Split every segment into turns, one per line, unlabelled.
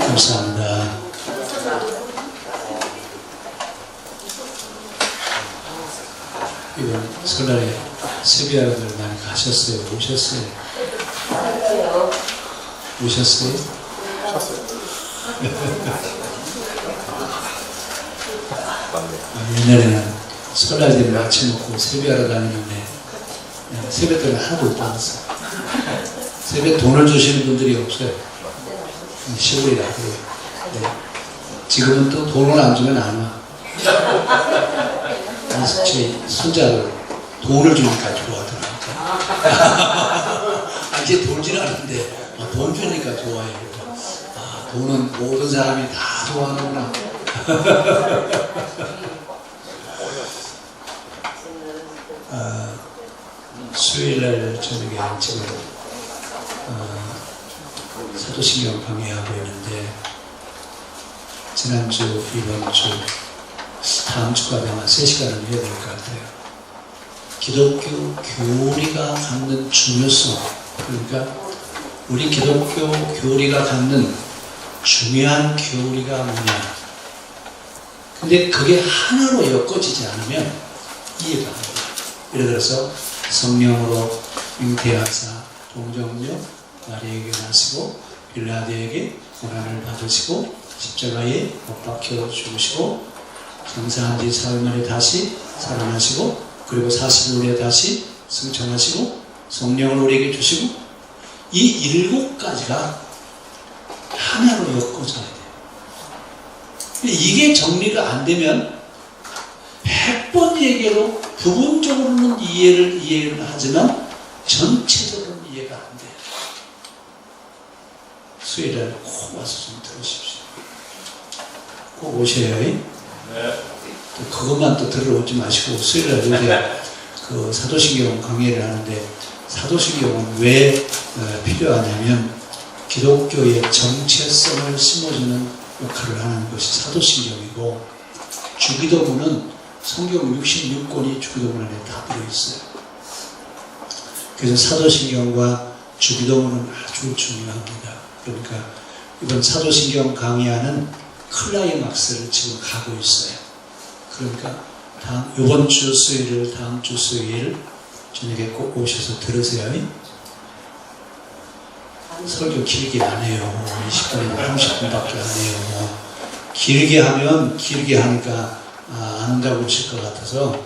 감사합니다. 이번 설날에 세비야들 많이 가셨어요? 오셨어요? 오셨어요? 옛날에는 설날 되면 아침 먹고 세배하러 다니는데 세뱃돈이 하나도 못 받았어요. 세뱃 돈을 주시는 분들이 없어요. 시골이라 그래요. 네. 지금은 또 돈을 안 주면 안 와. 제 손자도 돈을 주니까 좋아하더라고요. 이제 돌지는 않는데 돈 주니까 좋아해요. 돈은 모든 사람이 다 좋아하는구나. 수요일날 저녁에 지금 사도신경 강의하고 있는데 지난주, 이번주, 다음주까지 아마 3시간을 해야 될 것 같아요. 기독교 교리가 갖는 중요성, 그러니까 우리 기독교 교리가 갖는 중요한 교리가 뭐냐. 근데 그게 하나로 엮어지지 않으면 이해가 안 돼요. 예를 들어서 성령으로 잉태하사 동정녀 마리아에게 나시고 빌라드에게 고난을 받으시고 십자가에 못 박혀 죽으시고 장사한 지 사흘 만에 다시 살아나시고 그리고 40일에 다시 승천하시고 성령을 우리에게 주시고 이 7가지가 하나로 엮어져야 돼요. 이게 정리가 안 되면 100번 얘기로 부분적으로는 이해를 하지만 전체적으로는 이해가 안 돼요. 수요일에 꼭 와서 좀 들으십시오. 꼭 오셔요. 네. 또 그것만 또 들어오지 마시고 수요일에 요새 그 사도신경 강의를 하는데 사도신경은 왜 필요하냐면 기독교의 정체성을 심어주는 역할을 하는 것이 사도신경이고 주기도문은 성경 66권이 주기도문 안에 다 들어있어요. 그래서 사도신경과 주기도문은 아주 중요합니다. 그러니까 이번 사도신경 강의하는 클라이막스를 지금 가고 있어요. 그러니까 이번 주 수요일, 다음 주 수요일 저녁에 꼭 오셔서 들으세요. 설교 길게 안 해요. 20분이나 30분밖에 안 해요. 길게 하면 길게 하니까 안 한다고 하실 것 같아서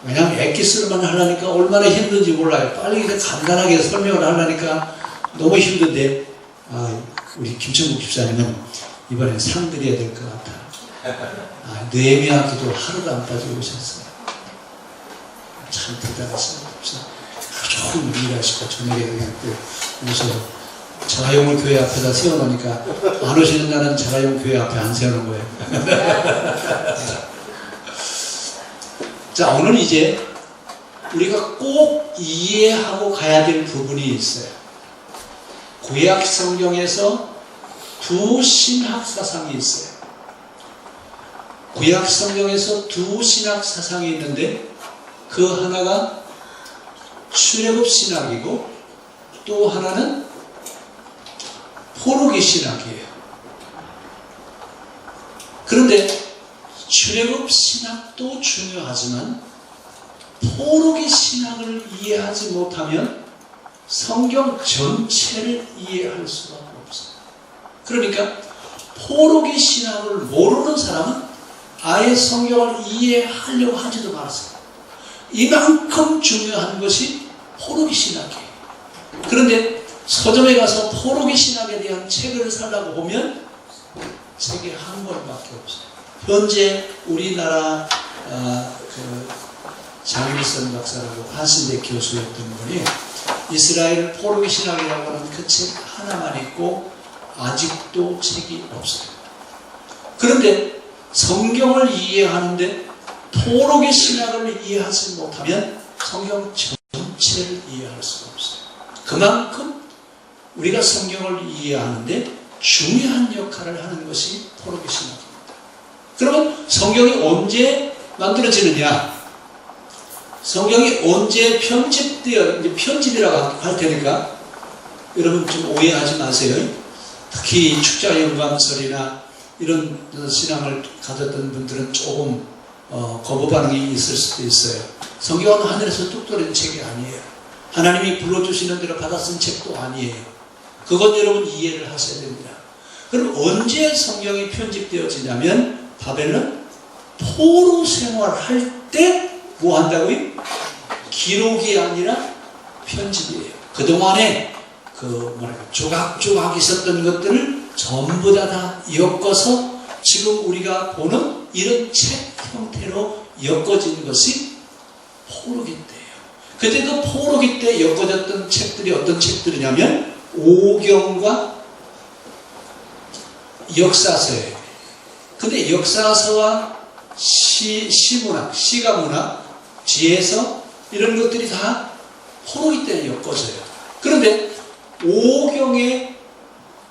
그냥 엑기스로만 하려니까 얼마나 힘든지 몰라요. 빨리 간단하게 설명을 하려니까 너무 힘든데 우리 김천국 집사님은 이번에 상 드려야 될 것 같아요. 느헤미야 기도 하루도 안 빠지고 오셨어요. 참 대단하시네요. 좋은 일하시고 저녁에 그냥 또 오셔서 자가용을 교회 앞에다 세워놓으니까 안 오시는 날은 자가용 교회 앞에 안 세우는 거예요. 자, 오늘 이제 우리가 꼭 이해하고 가야 될 부분이 있어요. 구약 성경에서 두 신학 사상이 있어요. 구약 성경에서 두 신학 사상이 있는데 그 하나가 출애굽 신학이고 또 하나는 포로기 신학이에요. 그런데 출애굽 신학도 중요하지만 포로기 신학을 이해하지 못하면 성경 전체를 이해할 수가 없어요. 그러니까 포로기 신학을 모르는 사람은 아예 성경을 이해하려고 하지도 말았어요. 이만큼 중요한 것이 포로기 신학이에요. 그런데 서점에 가서 포로기 신학에 대한 책을 사려고 보면 책이 한 권밖에 없어요. 현재 우리나라 장일선 박사라고 한신대 교수였던 분이 이스라엘 포로기 신학이라고 하는 그 책 하나만 있고 아직도 책이 없어요. 그런데 성경을 이해하는데 포로기 신학을 이해하지 못하면 성경 전체를 이해할 수가 없어요. 그만큼 우리가 성경을 이해하는데 중요한 역할을 하는 것이 포로기 신학입니다. 그러면 성경이 언제 만들어지느냐? 성경이 언제 편집되어, 이제 편집이라고 할 테니까 여러분 좀 오해하지 마세요. 특히 축자영감설이나 이런 신앙을 가졌던 분들은 조금 거부 반응이 있을 수도 있어요. 성경은 하늘에서 뚝 떨어진 책이 아니에요. 하나님이 불러주시는 대로 받아 쓴 책도 아니에요. 그건 여러분 이해를 하셔야 됩니다. 그럼 언제 성경이 편집되어지냐면 바벨론 포로 생활할 때 뭐 한다고요? 기록이 아니라 편집이에요. 그동안에 조각조각 있었던 것들을 전부 다 엮어서 지금 우리가 보는 이런 책 형태로 엮어진 것이 포로기 때예요. 그때 그 포로기 때 엮어졌던 책들이 어떤 책들이냐면 오경과 역사서예요. 근데 역사서와 시문학, 시가문학, 지혜서 이런 것들이 다 포로기 때 엮어져요. 그런데 오경이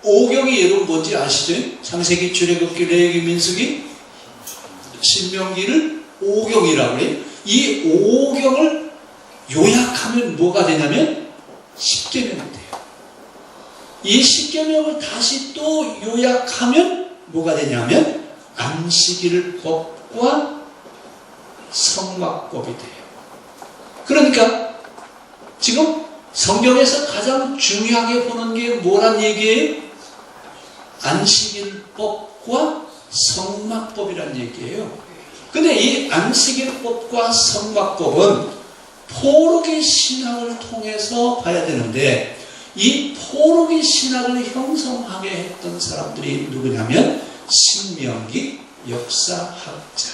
여러분 뭔지 아시죠? 창세기, 출애굽기, 레위기, 민수기, 신명기를 오경이라고 해요. 이 오경을 요약하면 뭐가 되냐면 십계명이 돼요. 이 십계명을 다시 또 요약하면 뭐가 되냐면 안식일 법과 성막법이 돼요. 그러니까 지금 성경에서 가장 중요하게 보는 게 뭐란 얘기예요? 안식일법과 성막법이란 얘기예요. 근데 이 안식일법과 성막법은 포로기 신학을 통해서 봐야 되는데 이 포로기 신학을 형성하게 했던 사람들이 누구냐면 신명기 역사학자,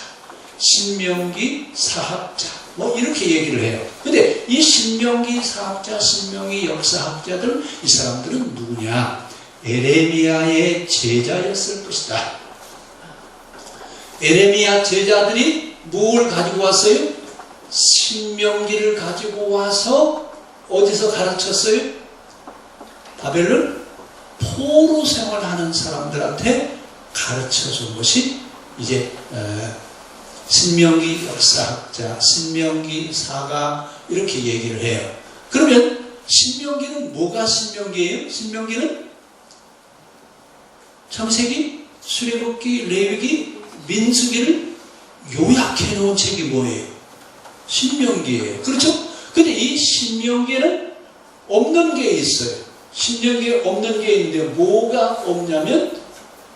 신명기 사학자 뭐 이렇게 얘기를 해요. 근데 이 신명기 사학자, 신명기 역사학자들 이 사람들은 누구냐? 에레미야의 제자였을 것이다. 에레미야 제자들이 뭘 가지고 왔어요? 신명기를 가지고 와서 어디서 가르쳤어요? 바벨론 포로 생활하는 사람들한테 가르쳐준 것이 이제 신명기 역사학자, 신명기 사가 이렇게 얘기를 해요. 그러면 신명기는 뭐가 신명기예요? 신명기는 창세기, 출애굽기, 레위기, 민수기를 요약해 놓은 책이 뭐예요? 신명기예요. 그렇죠? 근데 이 신명기에는 없는 게 있어요. 신명기에 없는 게 있는데 뭐가 없냐면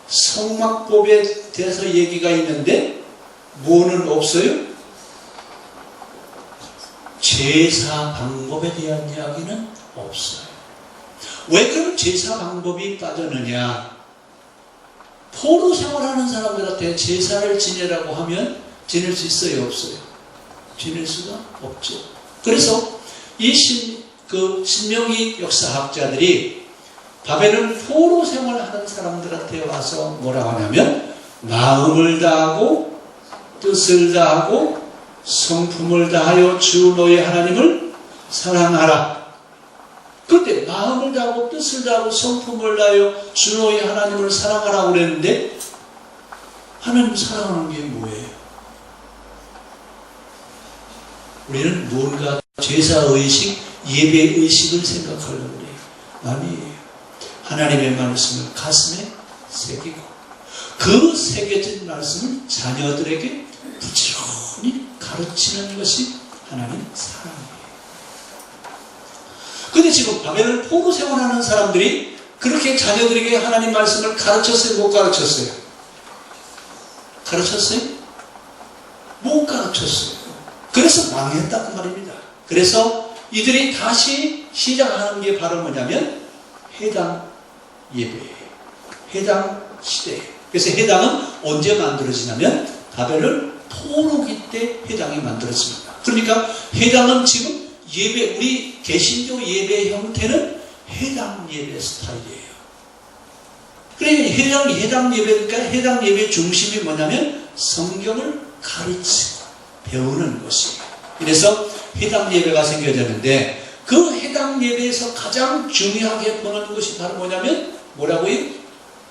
성막법에 대해서 얘기가 있는데 뭐는 없어요? 제사 방법에 대한 이야기는 없어요. 왜 그럼 제사 방법이 빠졌느냐? 포로 생활하는 사람들한테 제사를 지내라고 하면 지낼 수 있어요? 없어요? 지낼 수가 없죠. 그래서 이 신명기 역사학자들이 바벨론 포로 생활하는 사람들한테 와서 뭐라고 하냐면 마음을 다하고 뜻을 다하고 성품을 다하여 주 너의 하나님을 사랑하라. 그런데 마음을 다하고 뜻을 다하고 성품을 다하여 주 너의 하나님을 사랑하라고 그랬는데 하나님 사랑하는 게 뭐예요? 우리는 뭔가 제사의식, 예배의식을 생각하려고 그래요. 아니에요. 하나님의 말씀을 가슴에 새기고 그 새겨진 말씀을 자녀들에게 부지런히 가르치는 것이 하나님 사랑이에요. 근데 지금 바벨론 포로 생활하는 사람들이 그렇게 자녀들에게 하나님 말씀을 가르쳤어요? 못 가르쳤어요? 가르쳤어요? 못 가르쳤어요. 그래서 망했다고 말입니다. 그래서 이들이 다시 시작하는 게 바로 뭐냐면 해당 예배예요. 해당 시대예요. 그래서 해당은 언제 만들어지냐면 바벨론 포로기 때 해당이 만들어집니다. 그러니까 해당은 지금 예배, 우리 개신교 예배 형태는 해당 예배 스타일이에요. 그러니까 해당 예배니까 해당 예배 중심이 뭐냐면 성경을 가르치고 배우는 것이에요. 그래서 해당 예배가 생겨졌는데 그 해당 예배에서 가장 중요하게 보는 것이 바로 뭐냐면 뭐라고요?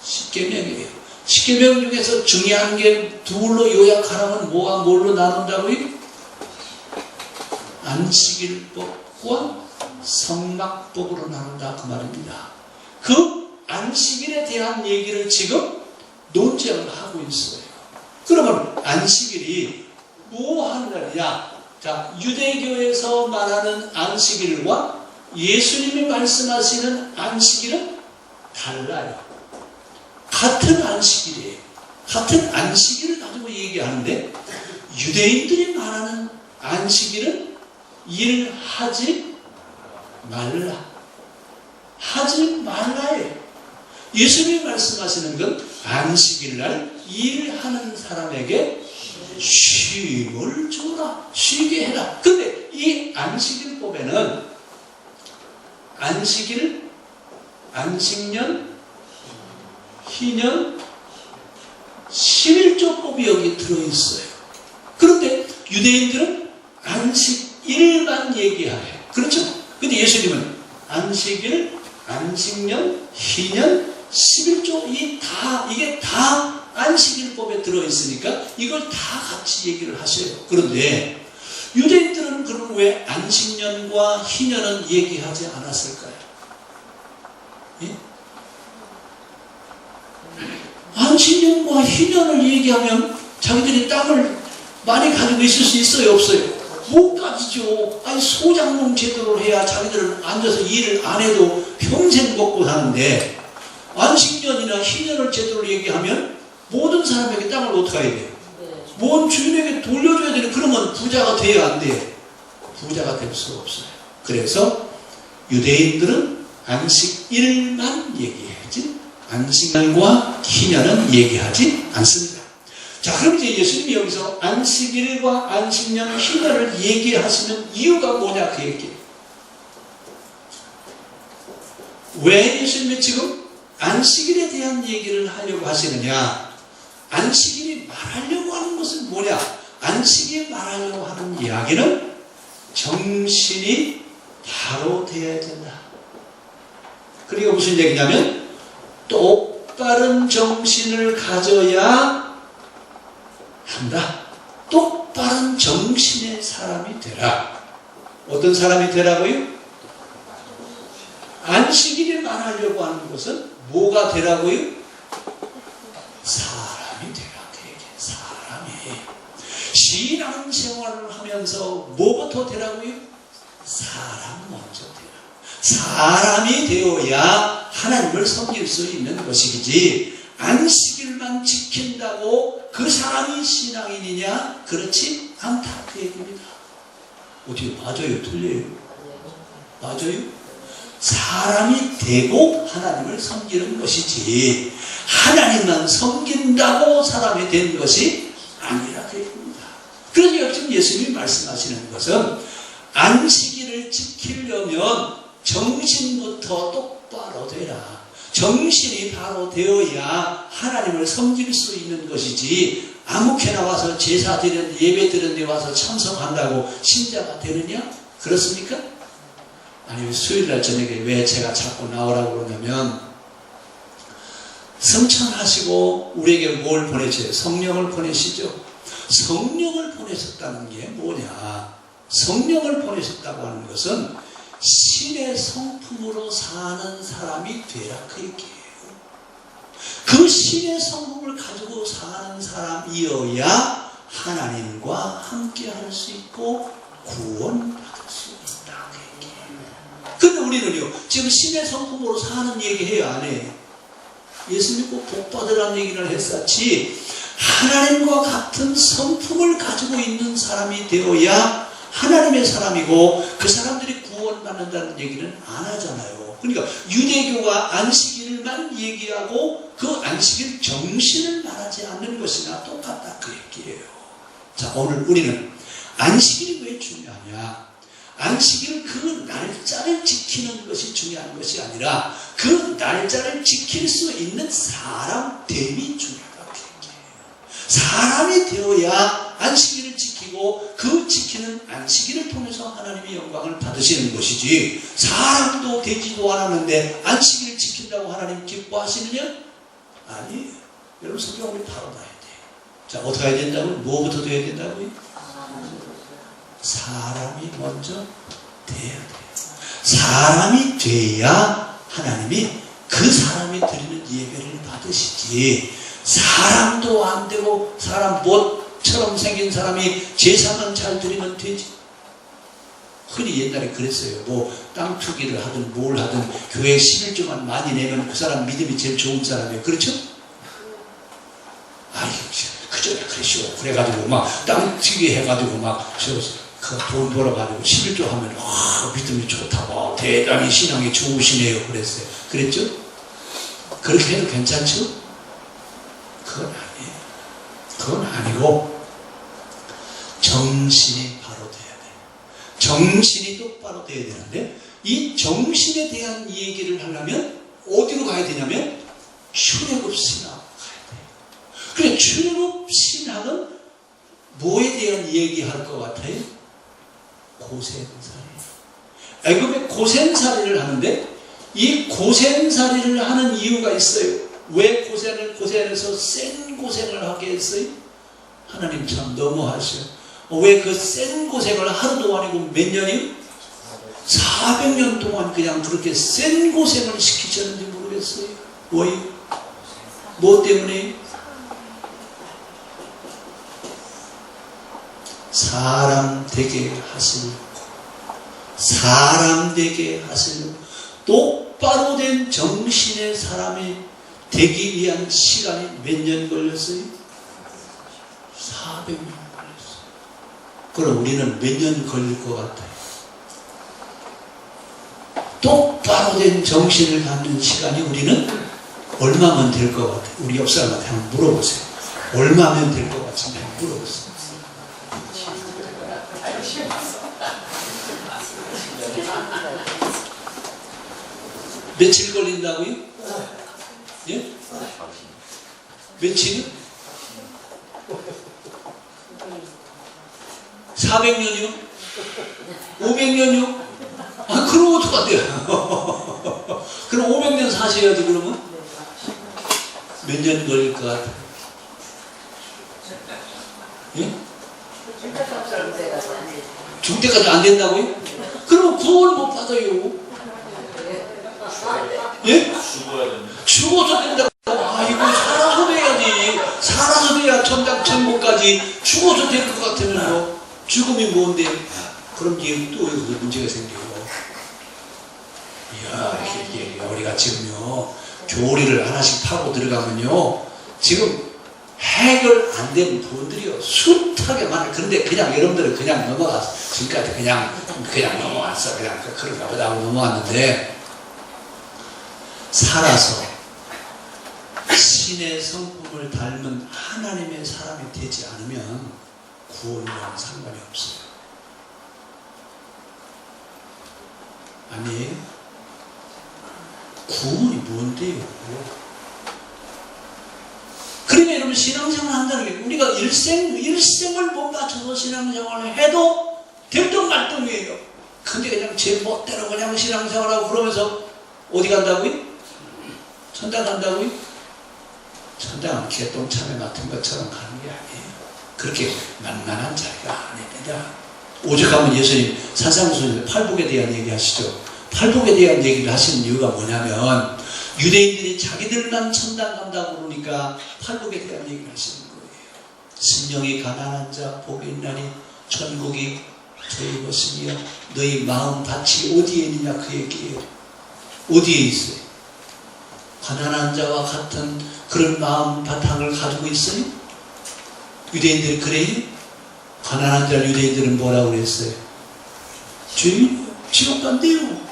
십계명이에요. 십계명 중에서 중요한 게 둘로 요약하라면 뭐가 뭘로 나눈다고요? 안식일법과 성막법으로 나눈다 그 말입니다. 그 안식일에 대한 얘기를 지금 논쟁을 하고 있어요. 그러면 안식일이 뭐 하는 날이냐? 자, 유대교에서 말하는 안식일과 예수님이 말씀하시는 안식일은 달라요. 같은 안식일이에요. 같은 안식일을 가지고 얘기하는데 유대인들이 말하는 안식일은 일하지 말라. 하지 말라예요. 예수님이 말씀하시는 건 안식일날 일하는 사람에게 쉼을 주라. 쉬게 해라. 근데 이 안식일법에는 안식일, 안식년, 희년, 11조법이 여기 들어있어요. 그런데 유대인들은 안식일만 얘기해요. 그렇죠? 근데 예수님은 안식일, 안식년, 희년, 11조 이게 다 안식일법에 들어있으니까 이걸 다 같이 얘기를 하셔요. 그런데 유대인들은 그럼 왜 안식년과 희년은 얘기하지 않았을까요? 예? 안식년과 희년을 얘기하면 자기들이 땅을 많이 가지고 있을 수 있어요? 없어요? 못 가지죠. 아니 소장농 제도를 해야 자기들은 앉아서 일을 안 해도 평생 먹고 사는데 안식년이나 희년을 제도를 얘기하면 모든 사람에게 땅을 어떻게 해야 돼요? 모든 주인에게 돌려줘야 되는. 그러면 부자가 돼야 안 돼요? 부자가 될 수 없어요. 그래서 유대인들은 안식일만 얘기해야지 안식년과 희년은 얘기하지 않습니다. 자, 그럼 이제 예수님이 여기서 안식일과 안식년, 희년을 얘기하시는 이유가 뭐냐 그 얘기예요. 왜 예수님이 지금 안식일에 대한 얘기를 하려고 하시느냐? 안식일이 말하려고 하는 것은 뭐냐? 안식일이 말하려고 하는 이야기는 정신이 바로 되어야 된다. 그리고 무슨 얘기냐면 똑바른 정신을 가져야 한다. 똑바른 정신의 사람이 되라. 어떤 사람이 되라고요? 안식일이 말하려고 하는 것은 뭐가 되라고요? 사람이 되라. 그 얘기예요. 사람이. 신앙생활을 하면서 뭐부터 되라고요? 사람 먼저 되라. 사람이 되어야 하나님을 섬길 수 있는 것이지 안식일만 지킨다고 그 사람이 신앙인이냐? 그렇지 않다 그 얘기입니다. 어떻게 맞아요? 틀려요? 맞아요? 사람이 되고 하나님을 섬기는 것이지 하나님만 섬긴다고 사람이 된 것이 아니라 그 얘기입니다. 그래서 지금 예수님이 말씀하시는 것은 안식일을 지키려면 정신부터 똑바로 되라. 정신이 바로 되어야 하나님을 섬길 수 있는 것이지 아무렇게나 와서 제사 드리는 예배 드리는 데 와서 참석한다고 신자가 되느냐? 그렇습니까? 아니 수요일날 저녁에 왜 제가 자꾸 나오라고 그러냐면 성천하시고 우리에게 뭘 보내줘요? 성령을 보내시죠. 성령을 보내셨다는 게 뭐냐? 성령을 보내셨다고 하는 것은 신의 성품으로 사는 사람이 되라 그 얘기예요. 그 신의 성품을 가지고 사는 사람이어야 하나님과 함께 할 수 있고 구원받을 수 있다 그 얘기예요. 근데 우리는요 지금 신의 성품으로 사는 얘기해요 안 해요? 예수 믿고 복 받으라는 얘기를 했었지 하나님과 같은 성품을 가지고 있는 사람이 되어야 하나님의 사람이고 그 사람들이 구원받는다는 얘기는 안 하잖아요. 그러니까 유대교가 안식일만 얘기하고 그 안식일 정신을 말하지 않는 것이나 똑같다 그 얘기예요. 자, 오늘 우리는 안식일이 왜 중요하냐? 안식일은 그 날짜를 지키는 것이 중요한 것이 아니라 그 날짜를 지킬 수 있는 사람됨이 중요하다 그 얘기예요. 사람이 되어야 안식일을 지키고 그 지키는 안식일을 통해서 하나님의 영광을 받으시는 것이지 사람도 되지도 않았는데 안식일을 지킨다고 하나님 기뻐하시느냐? 아니에요. 여러분 성경 우리 바로 봐야 돼요. 자, 어떻게 해야 된다고요? 뭐부터 돼야 된다고요? 사람이 먼저 돼야 돼요. 사람이 돼야 하나님이 그 사람이 드리는 예배를 받으시지, 사람도 안 되고 사람 못처럼 생긴 사람이 제사만 잘 드리면 되지. 흔히 옛날에 그랬어요. 뭐 땅 투기를 하든 뭘 하든 교회 11조만 많이 내면 그 사람 믿음이 제일 좋은 사람이에요. 그렇죠? 아이, 그전에 그랬쇼. 그래가지고 막 땅 투기 해가지고 막 돈 벌어가지고 11조 하면 믿음이 좋다고, 대단히 신앙이 좋으시네요. 그랬어요. 그랬죠? 그렇게 해도 괜찮죠? 그건 아니에요. 그건 아니고 정신이 바로 돼야 돼요. 정신이 똑바로 돼야 되는데, 이 정신에 대한 얘기를 하려면 어디로 가야 되냐면 출애굽 신학 가야 돼요. 그래, 출애굽 신학은 뭐에 대한 얘기할 것 같아요? 고생살이. 애굽의 고생살이를 하는데, 이 고생살이를 하는 이유가 있어요. 왜 고생해서 센 고생을 하게 했어요? 하나님 참 너무하셔. 왜 그 센 고생을 하루도 아니고 몇 년이요? 400년 동안 그냥 그렇게 센 고생을 시키셨는지 모르겠어요. 왜? 뭐 때문에? 사람 되게 하시려고, 사람 되게 하시려고, 똑바로 된 정신의 사람이 되기 위한 시간이 몇 년 걸렸어요? 400년 걸렸어요. 그럼 우리는 몇 년 걸릴 것 같아요? 똑바로 된 정신을 갖는 시간이 우리는 얼마면 될 것 같아요? 우리 옆 사람한테 한번 물어보세요. 얼마면 될 것 같은데 한번 물어보세요. 며칠 걸린다고요? 예? 며칠이요? 400년이요? 500년이요? 아, 그럼 어떡하대요? 그럼 500년 사셔야지, 그러면? 몇 년 걸릴 것 같아요? 예? 죽을 때까지 안 된다고요? 그러면 구원을 못 받아요. 예? 죽어서 된다고. 아이고, 살아서 돼야지. 살아서 돼야 천당 천국까지. 죽어서 될 것 같으면 뭐 죽음이 뭔데? 그럼 이제 또 여기서 문제가 생겨요. 이야, 이게 우리가 지금요 교리를 하나씩 파고 들어가면요, 지금 해결 안 된 부분들이요 숱하게 많아요. 그런데 그냥 여러분들은 그냥 넘어갔어. 지금까지 그냥 넘어왔어. 그냥 그런가 보다 하고 넘어왔는데, 살아서 신의 성품을 닮은 하나님의 사람이 되지 않으면 구원이랑 상관이 없어요. 아니에요? 구원이 뭔데요? 그러니까 여러분, 신앙생활 한다는 게 우리가 일생을 못 맞춰서 신앙생활을 해도 들뚱말뚱이에요. 근데 그냥 제 멋대로 그냥 신앙생활하고 그러면서 어디 간다고요? 천당 간다고요? 천당은 개똥참외 맡은 것처럼 가는 게 아니에요. 그렇게 만만한 자리가 아닙니다. 오죽하면 예수님 산상수훈에서 팔복에 대한 얘기 하시죠. 팔복에 대한 얘기를 하시는 이유가 뭐냐면, 유대인들이 자기들만 천당 간다고 그러니까 팔복에 대한 얘기를 하시는 거예요. 심령이 가난한 자 복이 있나니 천국이 저희 것이며 너희 마음 밭이 어디에 있느냐, 그 얘기예요. 어디에 있어요? 가난한 자와 같은 그런 마음 바탕을 가지고 있어요? 유대인들이 그래요? 가난한 자 유대인들은 뭐라고 그랬어요? 주님, 지옥 간대요.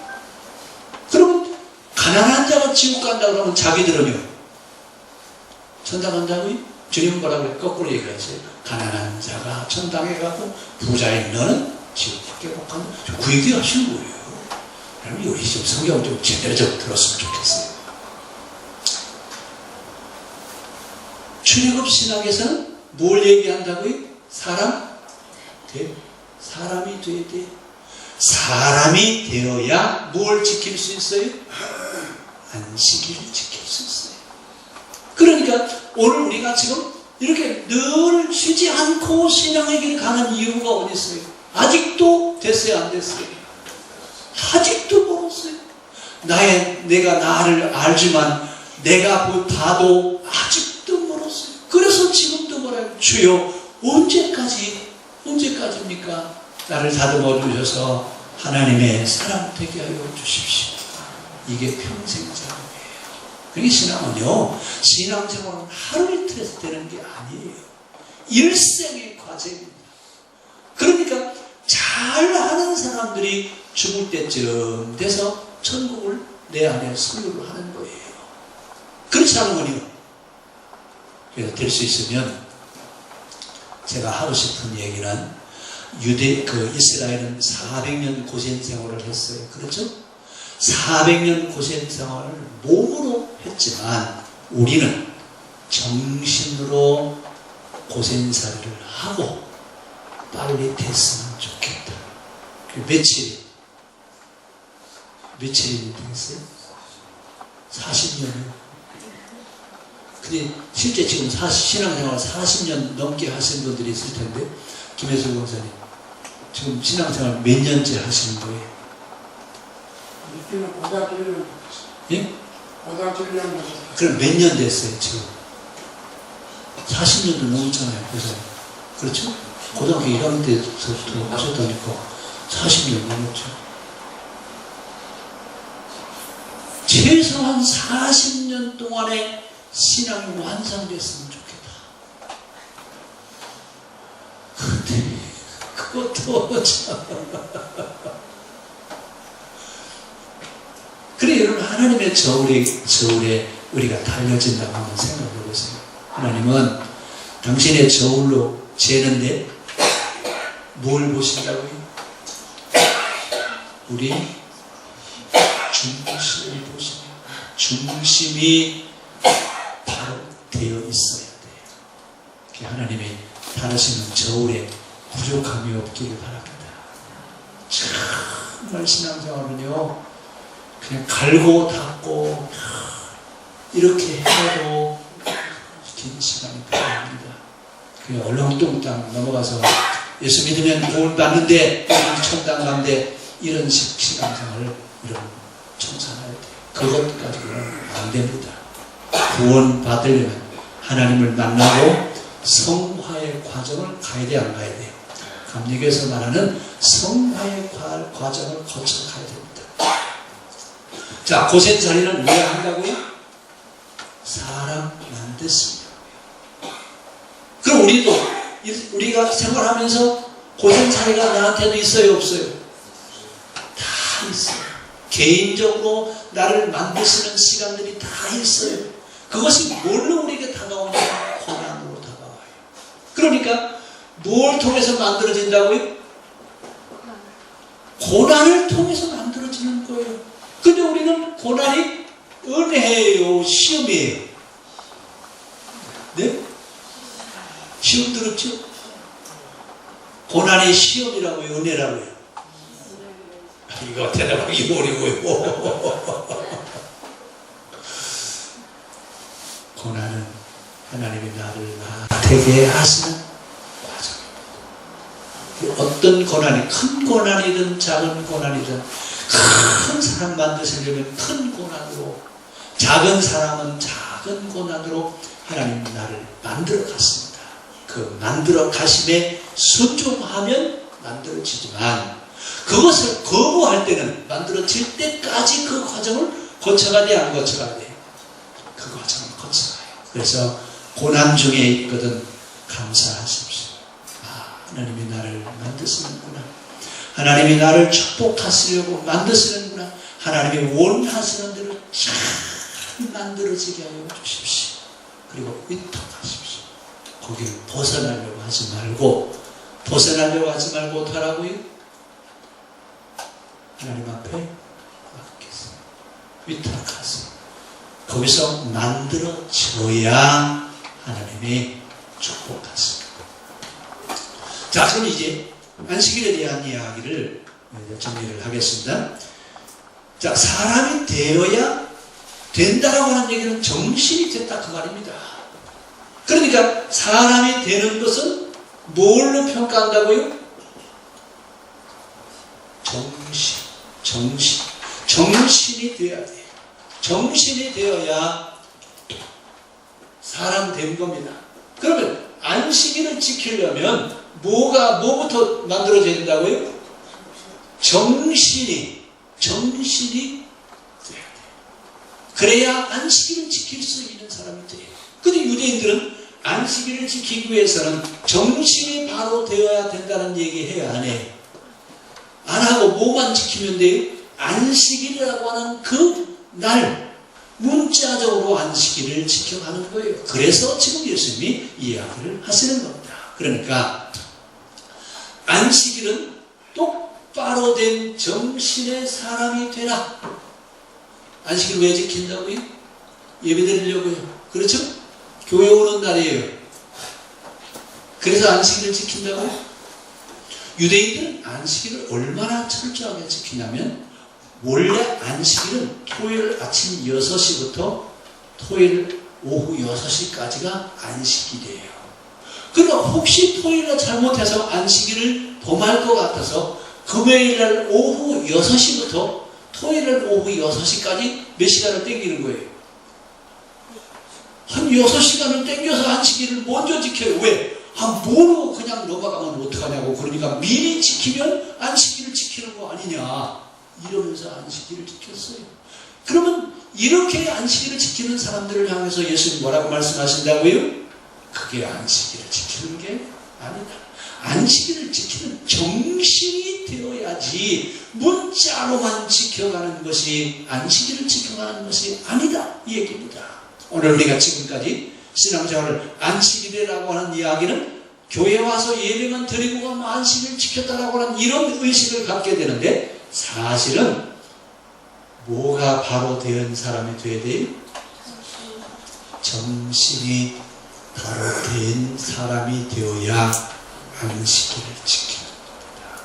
그러면 가난한 자가 지옥 간다고 그러면 자기들은요? 천당 간다고요? 주님은 뭐라고 그래요? 거꾸로 얘기하세요. 가난한 자가 천당에 가고 부자인 너는 지옥밖에 못 간다. 그 얘기 하시는 거예요. 여러분, 우리 좀 성경 좀 제대로 좀 들었으면 좋겠어요. 출애굽 신학에서는 뭘 얘기한다고요? 사람이 돼야 돼. 사람이 되어야 뭘 지킬 수 있어요? 안식일을 지킬 수 있어요. 그러니까 오늘 우리가 지금 이렇게 늘 쉬지 않고 신앙의 길을 가는 이유가 어디 있어요? 아직도 됐어요, 안 됐어요? 아직도 멀었어요. 내가 나를 알지만 내가 봐도 아직도 멀었어요. 그래서 지금도 뭐라요? 주여 언제까지입니까? 나를 다듬어 주셔서 하나님의 사람 되게 하여 주십시오. 이게 평생 작업이에요. 그게 신앙은요, 신앙생활은 하루 이틀에서 되는 게 아니에요. 일생의 과제입니다. 그러니까 잘하는 사람들이 죽을 때쯤 돼서 천국을 내 안에 소유를 하는 거예요. 그렇지 않으면요. 그래서 될 수 있으면 제가 하고 싶은 얘기는 이스라엘은 400년 고생 생활을 했어요. 그렇죠? 400년 고생 생활을 몸으로 했지만 우리는 정신으로 고생살이를 하고 빨리 됐으면 좋겠다. 며칠이 되겠어요? 40년이요. 근데 실제 지금 신앙생활 40년 넘게 하신 분들이 있을 텐데, 김혜수 권사님, 지금 신앙생활 몇 년째 하시는 거예요?
고등학교 1년.
예?
고등학교 1년.
그럼 몇 년 됐어요, 지금? 40년도 넘었잖아요, 그래서. 그렇죠? 고등학교 1학년 때부터 하셨다니까 40년 넘었죠. 최소한 40년 동안에 신앙이 완성됐으면 좋겠다. 근데 그것도 참. 그래, 여러분, 하나님의 저울에 우리가 달려진다고 한번 생각해 보세요. 하나님은 당신의 저울로 재는데 뭘 보신다고요? 우리 중심을 보시면, 중심이 바로 되어 있어야 돼요. 하나님이 다루시는 저울에 부족함이 없기를 바랍니다. 정말 신앙생활은요, 그냥 갈고 닦고 이렇게 해도 긴 시간이 필요합니다. 그냥 얼렁뚱땅 넘어가서 예수 믿으면 구원 받는데 천당 간대, 이런 신앙생활을 청산해야 돼요. 그것 가지고는 안 됩니다. 구원 받으려면 하나님을 만나고 성화의 과정을 가야 돼, 안 가야 돼요? 감리교에서 말하는 성화의 과정을 거쳐 가야 됩니다. 자, 고생살이는 왜 한다고요? 사람 만드습니다. 그럼 우리가 생활하면서 고생살이가 나한테도 있어요, 없어요? 다 있어요. 개인적으로 나를 만드시는 시간들이 다 있어요. 그것이 뭘로 우리에게 다가오냐? 고난으로 다가와요. 그러니까 뭘 통해서 만들어진다고요? 고난을 통해서 만들어지는 거예요. 근데 우리는 고난이 은혜예요, 시험이에요? 네? 시험 들었죠? 고난이 시험이라고요, 은혜라고요? 이거 대답하기 어려워요. 고난은 하나님이 나를 되게 하시는 과정입니다. 어떤 고난이, 큰 고난이든 작은 고난이든, 큰 사람 만드시려면 큰 고난으로, 작은 사람은 작은 고난으로 하나님 나를 만들어 갔습니다. 그 만들어 가심에 순종하면 만들어지지만, 그것을 거부할 때는 만들어질 때까지 그 과정을 거쳐가야 돼, 안 거쳐가야 돼? 그 과정을 거쳐가요. 그래서 고난 중에 있거든 감사하십시오. 하나님이 나를 만드시는구나. 하나님이 나를 축복하시려고 만드시는구나. 하나님이 원하시는 대로 잘 만들어지게 하여 주십시오. 그리고 위탁하십시오. 거기를 벗어나려고 하지 말고 어떡하라고요? 하나님 앞에 맡기세요. 위탁하세요. 거기서 만들어져야 하나님이 축복하십니다. 자, 그럼 이제 안식일에 대한 이야기를 정리를 하겠습니다. 자, 사람이 되어야 된다라고 하는 얘기는 정신이 됐다, 그 말입니다. 그러니까 사람이 되는 것은 뭘로 평가한다고요? 정신이 되어야 돼. 정신이 되어야 사람 된 겁니다. 그러면 안식일을 지키려면 뭐부터 만들어져야 된다고요? 정신이 돼야 돼. 그래야 안식일을 지킬 수 있는 사람이 돼요. 근데 유대인들은 안식일을 지키기 위해서는 정신이 바로 되어야 된다는 얘기 해요, 안 해요? 안 하고 뭐만 지키면 돼요? 안식일이라고 하는 그 날 문자적으로 안식일을 지켜가는 거예요. 그래서 지금 예수님이 이야기를 하시는 겁니다. 그러니까 안식일은 똑바로 된 정신의 사람이 되라. 안식일 왜 지킨다고요? 예배드리려고요. 그렇죠? 교회 오는 날이에요. 그래서 안식일을 지킨다고요? 유대인들은 안식일을 얼마나 철저하게 지키냐면 원래 안식일은 토요일 아침 6시부터 토요일 오후 6시까지가 안식일이에요. 그러니까 혹시 토요일날 잘못해서 안식일을 범할 것 같아서 금요일날 오후 6시부터 토요일날 오후 6시까지 몇 시간을 땡기는 거예요. 한 6시간을 땡겨서 안식일을 먼저 지켜요. 왜? 모르고 그냥 넘어가면 어떡하냐고. 그러니까 미리 지키면 안식일을 지키는 거 아니냐. 이러면서 안식일을 지켰어요. 그러면 이렇게 안식일을 지키는 사람들을 향해서 예수님 뭐라고 말씀하신다고요? 그게 안식일을 지키는 게 아니다. 안식일을 지키는 정신이 되어야지 문자로만 지켜가는 것이 안식일을 지켜가는 것이 아니다. 이 얘기입니다. 오늘 우리가 지금까지 신앙생활을 안식일이라고 하는 이야기는 교회 와서 예배만 드리고 가면 안식일을 지켰다라고 하는 이런 의식을 갖게 되는데 사실은 뭐가 바로 된 사람이 되어야 돼요? 정신이 바로 된 사람이 되어야 안식일을 지키는 겁니다.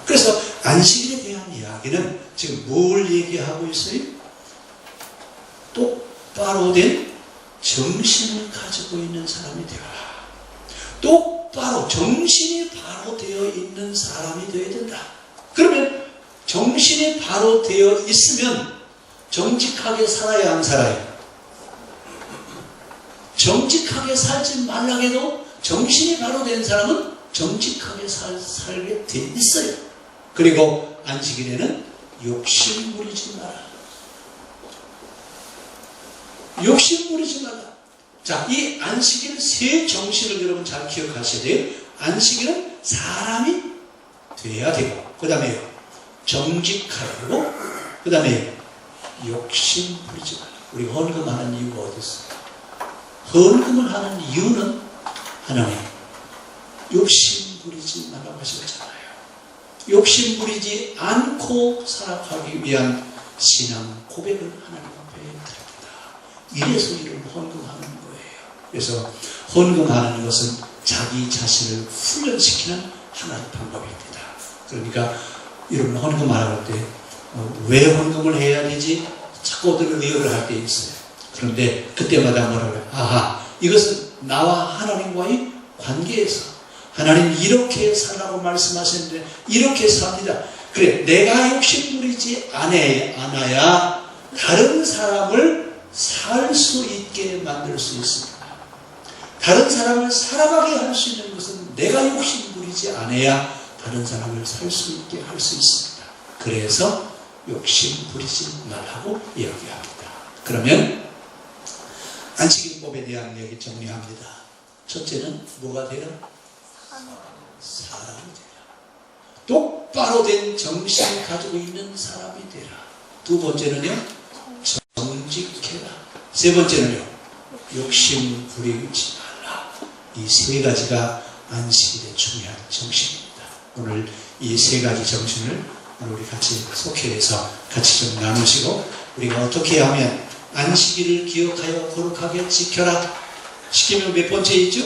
그래서 안식일에 대한 이야기는 지금 뭘 얘기하고 있어요? 똑바로 된 정신을 가지고 있는 사람이 되어라. 똑바로 정신이 바로 되어 있는 사람이 되어야 된다. 그러면 정신이 바로 되어 있으면 정직하게 살아야 안 살아요? 정직하게 살지 말라고 해도 정신이 바로 된 사람은 정직하게 살게 돼 있어요. 그리고 안식일에는 욕심 부리지 마라. 욕심 부리지 마라. 자, 이 안식일 세 정신을 여러분 잘 기억하셔야 돼요. 안식일은 사람이 돼야 되고, 그 다음에 정직하고, 그 다음에 욕심 부리지 마라. 우리가 헌금하는 이유가 어디 있어요? 헌금을 하는 이유는 하나님 욕심 부리지 말라고 하셨잖아요. 욕심 부리지 않고 살아가기 위한 신앙 고백을 하나님 앞에 드립니다. 이래서 이런 헌금하는 거예요. 그래서 헌금하는 것은 자기 자신을 훈련시키는 하나의 방법입니다. 그러니까 여러분 헌금하라고 할 때 왜 헌금을 해야 되지? 자꾸들 의혹을 할 때 있어요. 그런데 그때마다 뭐라고 해요? 아하, 이것은 나와 하나님과의 관계에서 하나님 이렇게 살라고 말씀하셨는데 이렇게 삽니다. 그래, 내가 욕심 부리지 않아야 다른 사람을 살 수 있게 만들 수 있습니다. 다른 사람을 살아가게 할 수 있는 것은 내가 욕심 부리지 않아야 다른 사람을 살 수 있게 할 수 있습니다. 그래서 욕심 부리지 말라고 이야기합니다. 그러면 안식일법에 대한 얘기 정리합니다. 첫째는 뭐가 되라? 사람이 되라. 똑바로 된 정신을 가지고 있는 사람이 되라. 두 번째는요, 정직해라. 세 번째는요, 욕심 부리지 말라. 이 세 가지가 안식일의 중요한 정신입니다. 오늘 이 세 가지 정신을 우리 같이 속회해서 같이 좀 나누시고, 우리가 어떻게 하면 안식일을 기억하여 거룩하게 지켜라. 시키면 몇 번째 있죠?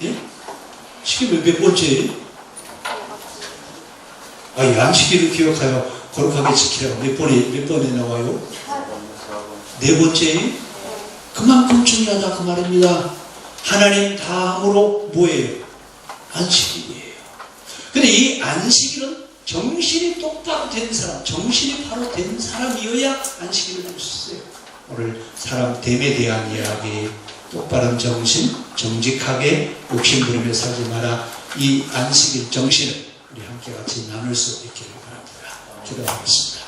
예? 시키면 몇 번째예요? 이 안식일을 기억하여 거룩하게 지키라고 몇 번에 나와요? 네 번째예요? 그만큼 중요하다 그 말입니다. 하나님 다음으로 뭐예요? 안식일이에요. 근데 이 안식일은 정신이 똑바로 된 사람, 정신이 바로 된 사람이어야 안식일을 할 수 있어요. 오늘 사람 됨에 대한 이야기, 똑바른 정신, 정직하게 욕심부리며 살지 마라. 이 안식일 정신을 우리 함께 같이 나눌 수 있기를 바랍니다. 기도하겠습니다.